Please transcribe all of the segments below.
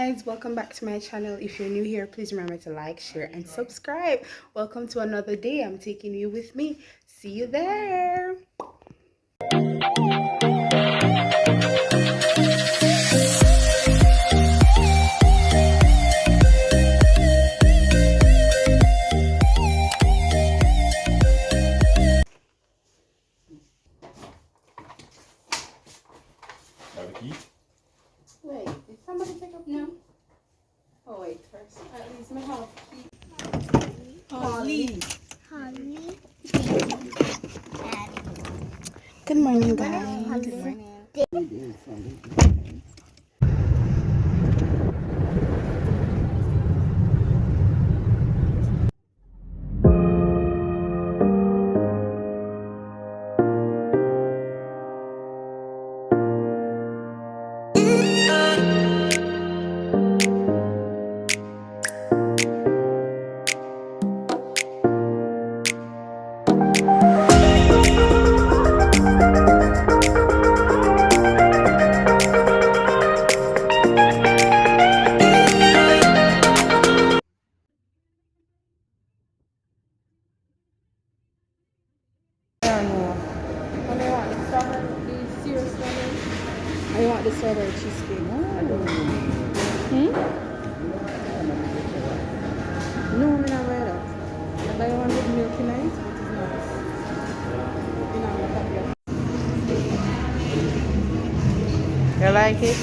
guys, welcome back to my channel. If you're new here, please remember to like, share and subscribe. Welcome to another day. I'm taking you with me. See you there. Wait, did somebody pick up? No. Oh wait, first. At least my half key. Holly. Good morning, guys. Good morning. I want the strawberry cheesecake. No, I'm not buy that. I buy one with milk in it, but it's not. You like it?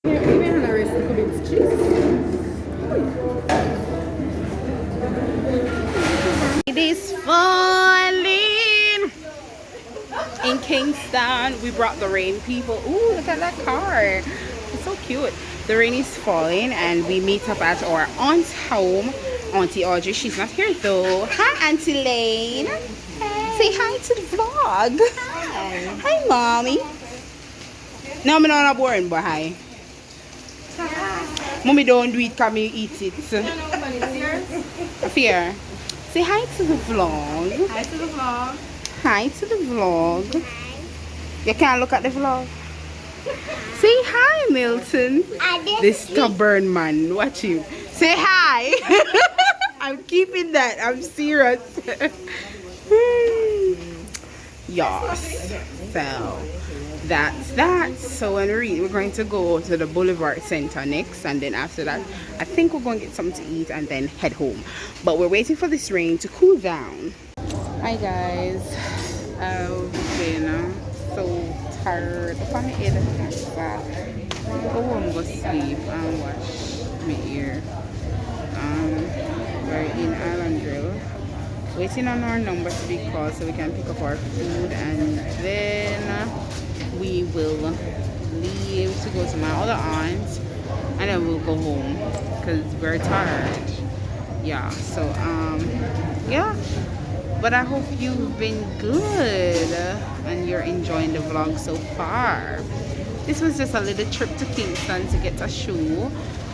Even on a rest, it could be cheese. It is falling in Kingston. We brought the rain, people. Ooh, look at that car. It's so cute. The rain is falling and we meet up at our aunt's home. Auntie Audrey, she's not here though. Hi, Auntie Lane. Hey. Say hi to the vlog. Hi. Hi, Mommy. No, I'm not boring, but hi. Mommy don't do it because me eat it. Fear. Say hi to the vlog. Hi to the vlog. Hi to the vlog. Hi. You can't look at the vlog. Say hi, Milton. This stubborn man. Watch him. Say hi. I'm keeping that. I'm serious. Yes. So that's that. So when we're going to go to the Boulevard Center next, and then after that I think we're going to get something to eat and then head home. But we're waiting for this rain to cool down. Hi guys, I've been so tired. If I'm here, go home, go sleep and wash my ear. We're in Islandville, waiting on our number to be called so we can pick up our food, and then we will leave to go to my other aunt, and then we'll go home because we're tired. Yeah, so yeah, but I hope you've been good and you're enjoying the vlog so far. This was just a little trip to Kingston to get a shoe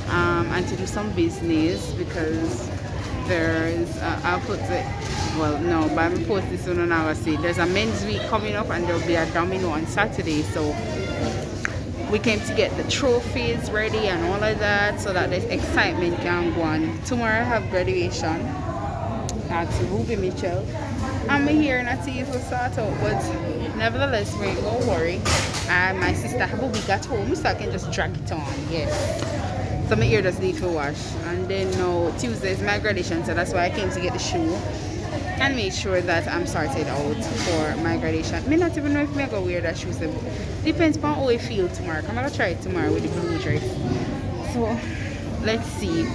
and to do some business, because there's I'll put it, well no, but I'm post this one and I will say there's a men's week coming up and there'll be a domino on Saturday, so we came to get the trophies ready and all of that so that this excitement can go on. Tomorrow I have graduation at Ruby Mitchell. I'm here and I see if we'll sort out, but nevertheless we ain't gonna worry. My sister have a week at home so I can just drag it on. Yes. So my ear just need to wash, and then now Tuesday is my graduation, so that's why I came to get the shoe and make sure that I'm sorted out for my graduation. Me not even know if I go wear that shoes. Depends on how I feel tomorrow. I'm gonna try it tomorrow with the blue dress. So let's see.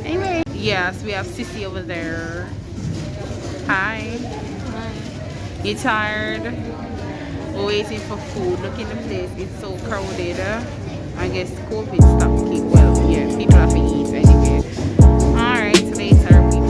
Anyway, yes, we have Sissy over there. Hi. Hi. You tired? We're waiting for food. Look in the place. It's so crowded. I guess COVID stuff keep, well, yeah, people have to eat anyway. Alright, later people.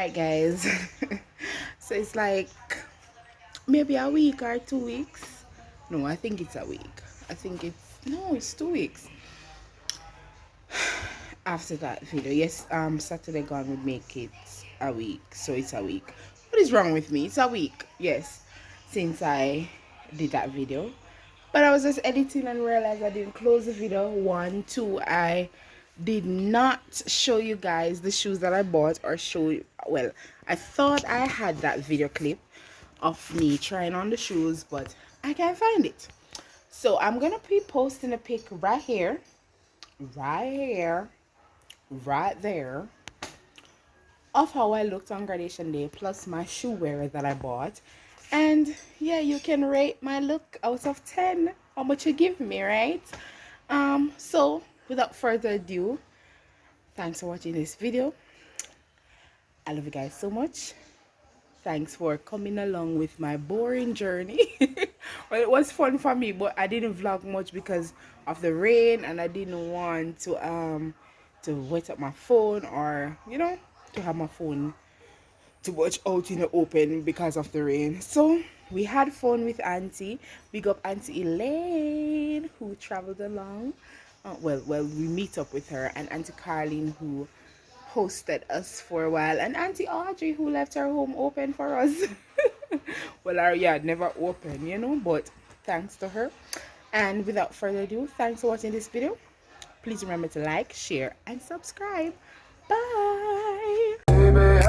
Alright guys, so it's like maybe a week or 2 weeks. No, I think it's a week. It's 2 weeks after that video. Yes, Saturday gone would make it a week, so it's a week. What is wrong with me? It's a week, yes, since I did that video. But I was just editing and realized I didn't close the video. 1, 2, I did not show you guys the shoes that I bought, or show you, well, I thought I had that video clip of me trying on the shoes, but I can't find it. So I'm gonna be posting a pic right here, right there, of how I looked on graduation day, plus my shoe wear that I bought. And yeah, you can rate my look out of 10, how much you give me, right? So without further ado, thanks for watching this video. I love you guys so much. Thanks for coming along with my boring journey. Well, it was fun for me, but I didn't vlog much because of the rain, and I didn't want to wet up my phone, or you know, to have my phone to watch out in the open because of the rain. So we had fun with Auntie. Big up Auntie Elaine, who traveled along. Well, we meet up with her, and Auntie Carlene, who hosted us for a while, and Auntie Audrey, who left her home open for us. Well, our yard never open, you know, but thanks to her. And without further ado, thanks for watching this video. Please remember to like, share, and subscribe. Bye. Baby,